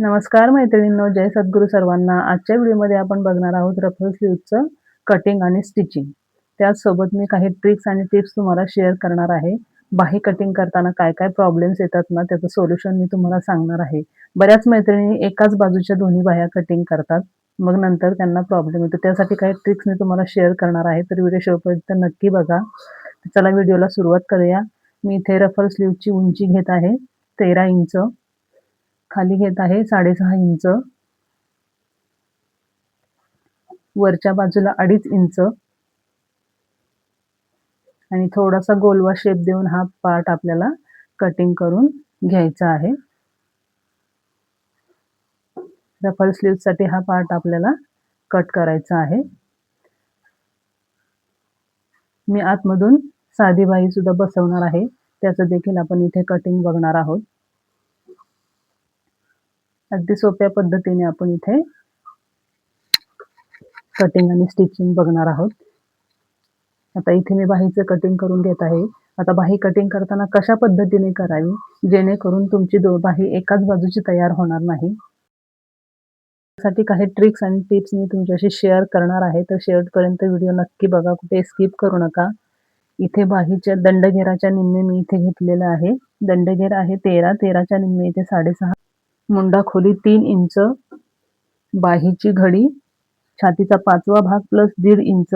नमस्कार मैत्रिणींनो, जय सद्गुरू सर्वांना. आजच्या व्हिडिओमध्ये आपण बघणार आहोत रफल स्लीव्हजचं कटिंग आणि स्टिचिंग. त्याचसोबत मी काही ट्रिक्स आणि टिप्स तुम्हाला शेअर करणार आहे. बाही कटिंग करताना काय काय प्रॉब्लेम्स येतात ना, त्याचं सोल्युशन मी तुम्हाला सांगणार आहे. बऱ्याच मैत्रिणी एकाच बाजूच्या दोन्ही बाह्या कटिंग करतात, मग नंतर त्यांना प्रॉब्लेम येतो. त्यासाठी काही ट्रिक्स मी तुम्हाला शेअर करणार आहे, तर व्हिडिओ शेवटपर्यंत नक्की बघा. चला व्हिडिओला सुरुवात करूया. मी इथे रफल स्लीव्हची उंची घेत आहे 13 इंच, खाली घेत आहे 6.5 इंच, वरच्या बाजूला 2.5 इंच आणि थोडासा गोलवा शेप देऊन हा पार्ट आपल्याला कटिंग करून घ्यायचा आहे. रफल स्लीव्हसाठी हा पार्ट आपल्याला कट करायचा आहे. मी आतमधून साधी बाही सुद्धा बसवणार आहे, त्याचं देखील आपण इथे कटिंग बघणार आहोत. अगदी सोप्या पद्धतीने आपण इथे कटिंग आणि स्टिचिंग बघणार आहोत. आता इथे मी बाहीचं कटिंग करून घेत आहे. आता बाही कटिंग करताना कशा पद्धतीने करावी, जेणेकरून तुमची बाही एकाच बाजूची तयार होणार नाही. त्यासाठी काही ट्रिक्स आणि टिप्स मी तुमच्याशी शेअर करणार आहे, तर शेवटपर्यंत व्हिडिओ नक्की बघा, कुठे स्किप करू नका. इथे बाहीच्या दंडघेराच्या निम्मे मी इथे घेतलेलं आहे. दंडघेर आहे 13, 13च्या निम्मे इथे 6.5, मुंडा खोली 3 इंच, बाहीची घडी छातीचा 5वा भाग प्लस 1.5 इंच,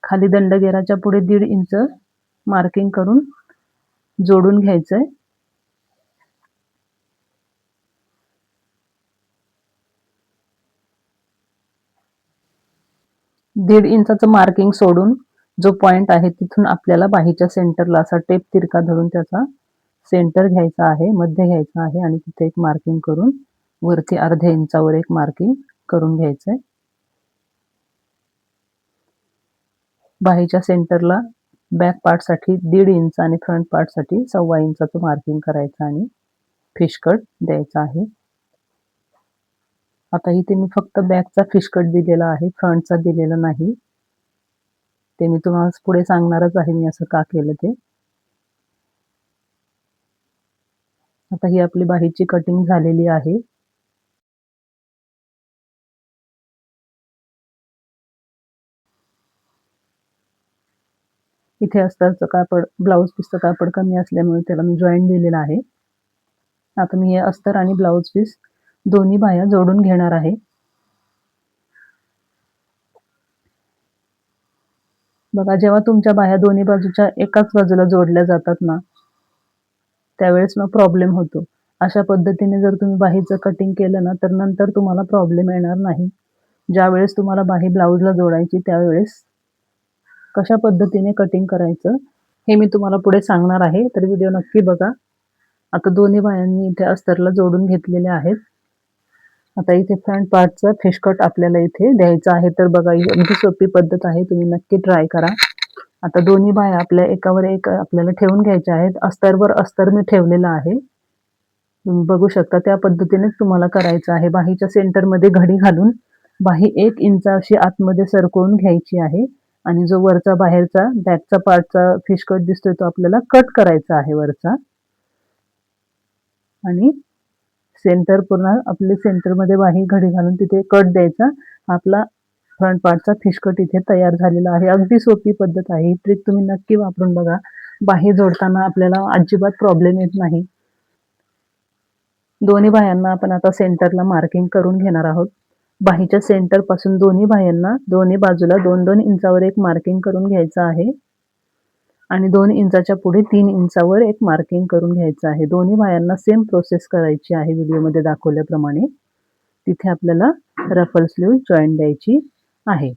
खाली दंडघेराच्या पुढे 1.5 इंच मार्किंग करून जोडून घ्यायचंय. दीड इंचाचं मार्किंग सोडून जो पॉइंट आहे तिथून आपल्याला बाहीच्या सेंटरला असा टेप तिरका धरून त्याचा सेंटर घ्यायचा आहे, मध्य घ्यायचा आहे आणि तिथे एक मार्किंग करून वरती अर्ध्या इंचावर एक मार्किंग करून घ्यायचंय. बाहीच्या सेंटरला बॅक पार्टसाठी 1.5 इंच आणि फ्रंट पार्टसाठी 1.25 इंचाचं मार्किंग करायचं आणि फिश कट द्यायचा आहे. आता इथे मी फक्त बॅकचा फिश कट दिलेला आहे, फ्रंटचा दिलेला नाही. ते मी तुम्हाला पुढे सांगणारच आहे मी असं का केलं ते. आता ही आपली बाहीची कटिंग झालेली आहे. इथे अस्तरचं कापड, ब्लाऊज पीसचं कापड कमी असल्यामुळे त्याला मी जॉईंट दिलेला आहे. आता मी हे अस्तर आणि ब्लाऊज पीस दोन्ही बाह्या जोडून घेणार आहे. बघा, जेव्हा तुमच्या बाह्या दोन्ही बाजूच्या एकाच बाजूला जोडल्या जातात ना, त्यावेळेस मग प्रॉब्लेम होतो. अशा पद्धतीने जर तुम्ही बाहीचं कटिंग केलं ना, तर नंतर तुम्हाला प्रॉब्लेम येणार नाही. ज्यावेळेस तुम्हाला बाही ब्लाऊजला जोडायची त्यावेळेस कशा पद्धतीने कटिंग करायचं हे मी तुम्हाला पुढे सांगणार आहे, तर व्हिडिओ नक्की बघा. आता दोन्ही बाह्यांनी इथे अस्तरला जोडून घेतलेले आहेत. आता इथे फ्रंट पार्टचा फिश कट आपल्याला इथे द्यायचा आहे. तर बघा, ही अगदी सोपी पद्धत आहे, तुम्ही नक्की ट्राय करा. आता दोन्ही बाह्या आपल्या एकावर एक आपल्याला ठेवून घ्यायच्या आहेत. अस्तरवर अस्तर मी ठेवलेलं आहे, तुम्ही बघू शकता. त्या पद्धतीनेच तुम्हाला करायचं आहे. बाहीच्या सेंटरमध्ये घडी घालून बाही 1 इंच अशी आतमध्ये सरकवून घ्यायची आहे आणि जो वरचा बाहेरचा बॅकचा पार्टचा फिश कट दिसतोय तो आपल्याला कट करायचा आहे वरचा, आणि सेंटर पूर्ण आपले सेंटरमध्ये बाही घडी घालून तिथे कट द्यायचा. आपला फ्रंट पार्टचा फिश कट इथे तयार झालेला आहे. अगदी सोपी पद्धत आहे. ही ट्रिक तुम्ही नक्की वापरून बघा. बाही जोडताना आपल्याला अजिबात प्रॉब्लेम येत नाही. दोन्ही बाह्यांना आपण आता सेंटरला मार्किंग करून घेणार आहोत. बाहीच्या सेंटर पासून दोन्ही बाह्यांना दोन्ही बाजूला 2-2 इंचावर एक मार्किंग करून घ्यायचं आहे आणि 2 इंचाच्या पुढे 3 इंचावर एक मार्किंग करून घ्यायचं आहे. दोन्ही बाह्यांना सेम प्रोसेस करायची आहे व्हिडिओमध्ये दाखवल्याप्रमाणे. तिथे आपल्याला रफल स्लीव्ह जॉईंट द्यायची आहे.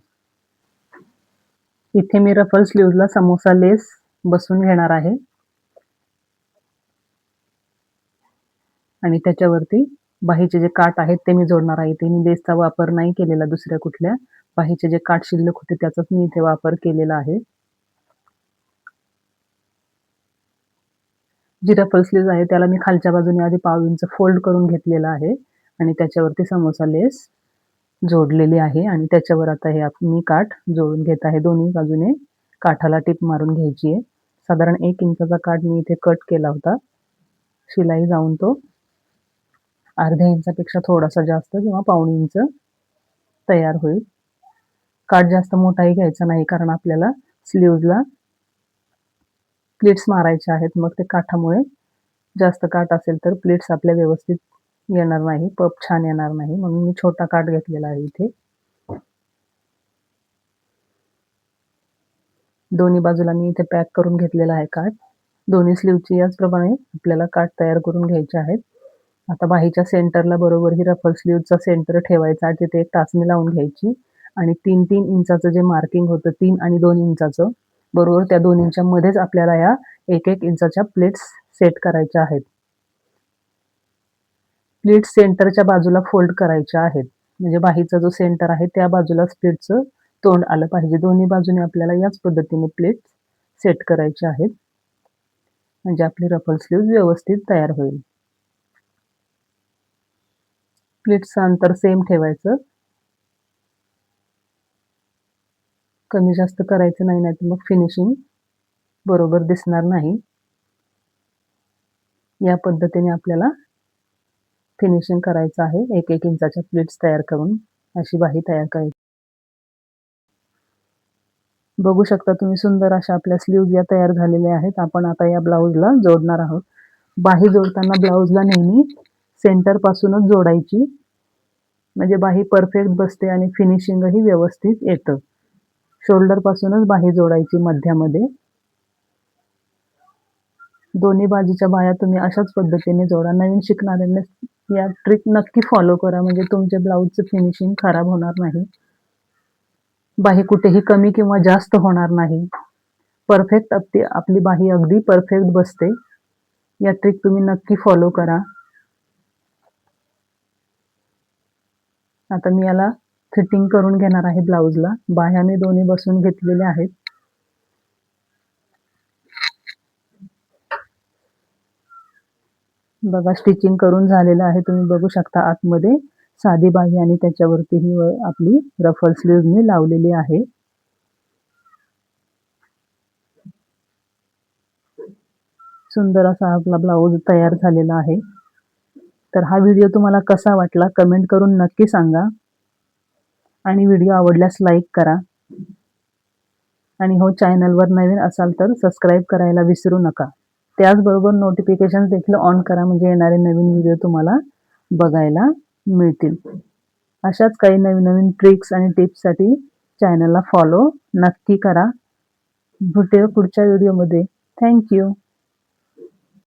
इथे मी रफल स्लीव्हला समोसा लेस बसवून घेणार आहे आणि त्याच्यावरती बाहीचे जे काठ आहेत ते मी जोडणार आहे. इथे मी लेसचा वापर नाही केलेला, दुसऱ्या कुठल्या बाहीचे जे काठ शिल्लक होते त्याचाच मी इथे वापर केलेला आहे. जी रफल स्लीव्ह आहे त्याला मी खालच्या बाजूने आधी 1/2 इंच फोल्ड करून घेतलेला आहे आणि त्याच्यावरती समोसा लेस जोडलेली आहे आणि त्याच्यावर आता हे मी काठ जोडून घेत आहे. दोन्ही बाजूने काठाला टिप मारून घ्यायची आहे. साधारण 1 इंचाचा काठ मी इथे कट केला होता, शिलाई जाऊन तो अर्ध्या इंचापेक्षा थोडासा जास्त किंवा पाऊण इंच तयार होईल. काठ जास्त मोठाही घ्यायचा नाही, कारण आपल्याला स्लीव्हजला प्लीट्स मारायचे आहेत. मग ते काठामुळे जास्त काठ असेल तर प्लीट्स आपल्या व्यवस्थित येणार नाही, पफ छान येणार नाही. म्हणून मी छोटा काठ घेतलेला आहे इथे. दोन्ही बाजूला मी इथे पॅक करून घेतलेला आहे काठ. दोन्ही स्लीव्हची याचप्रमाणे आपल्याला काठ तयार करून घ्यायचे आहेत. आता बाहीच्या सेंटरला बरोबर ही रफल स्लीव्हचा सेंटर ठेवायचा, तिथे एक टाचणी लावून घ्यायची आणि 3-3 इंचाचं जे मार्किंग होतं 3 आणि 2 इंचाचं, बरोबर त्या 2 इंचामध्येच आपल्याला या 1-1 इंचाच्या प्लेट्स सेट करायच्या आहेत. प्लीट्स सेंटरच्या बाजूला फोल्ड करायच्या आहेत. म्हणजे बाहीचा जो सेंटर आहे त्या बाजूला प्लीटचं तोंड आलं पाहिजे. दोन्ही बाजूने आपल्याला याच पद्धतीने प्लेट्स सेट करायचे आहेत. म्हणजे आपली रफल स्लीव्ह व्यवस्थित तयार होईल. प्लीट्सचं अंतर सेम ठेवायचं. कमी जास्त करायचं नाही, नाहीतर मग फिनिशिंग बरोबर दिसणार नाही. या पद्धतीने आपल्याला फिनिशिंग करायचं आहे. 1-1 इंचाच्या प्लीट्स तयार करून अशी बाही तयार करायची. बघू शकता तुम्ही, सुंदर अशा आपल्या स्लीव्ज या तयार झालेल्या आहेत. आपण आता या ब्लाऊजला जोडणार आहोत. बाही जोडताना ब्लाऊजला नेहमी सेंटरपासूनच जोडायची, म्हणजे बाही परफेक्ट बसते आणि फिनिशिंगही व्यवस्थित येतं. शोल्डरपासूनच बाही जोडायची मध्यामध्ये. दोन्ही बाजूच्या बाह्या तुम्ही अशाच पद्धतीने जोडा. नवीन शिकणाऱ्यांनी या ट्रिक नक्की फॉलो करा, म्हणजे तुमच्या ब्लाऊजचं फिनिशिंग खराब होणार नाही. बाही कुठेही कमी किंवा जास्त होणार नाही. परफेक्ट आपली बाही अगदी परफेक्ट बसते. या ट्रिक तुम्ही नक्की फॉलो करा. आता मी याला फिटिंग करून घेणार आहे ब्लाऊजला. बाह्या मी दोन्ही बसून घेतलेल्या आहेत. बघा, स्टिचिंग करून झालेलं आहे. तुम्ही बघू शकता आतमध्ये साधी बाही आणि त्याच्यावरती ही आपली रफल स्लीव्ह मी लावलेली आहे. सुंदर असा आपला ब्लाऊज तयार झालेला आहे. तर हा व्हिडिओ तुम्हाला कसा वाटला कमेंट करून नक्की सांगा आणि व्हिडिओ आवडल्यास लाईक करा. आणि हो, चॅनलवर नवीन असाल तर सबस्क्राईब करायला विसरू नका. त्याचबरोबर नोटिफिकेशन्स देखील ऑन करा, म्हणजे येणारे नवीन व्हिडिओ तुम्हाला बघायला मिळतील. अशाच काही नवीन ट्रिक्स आणि टिप्ससाठी चॅनलला फॉलो नक्की करा. भेटूया पुढच्या व्हिडिओमध्ये. Thank you.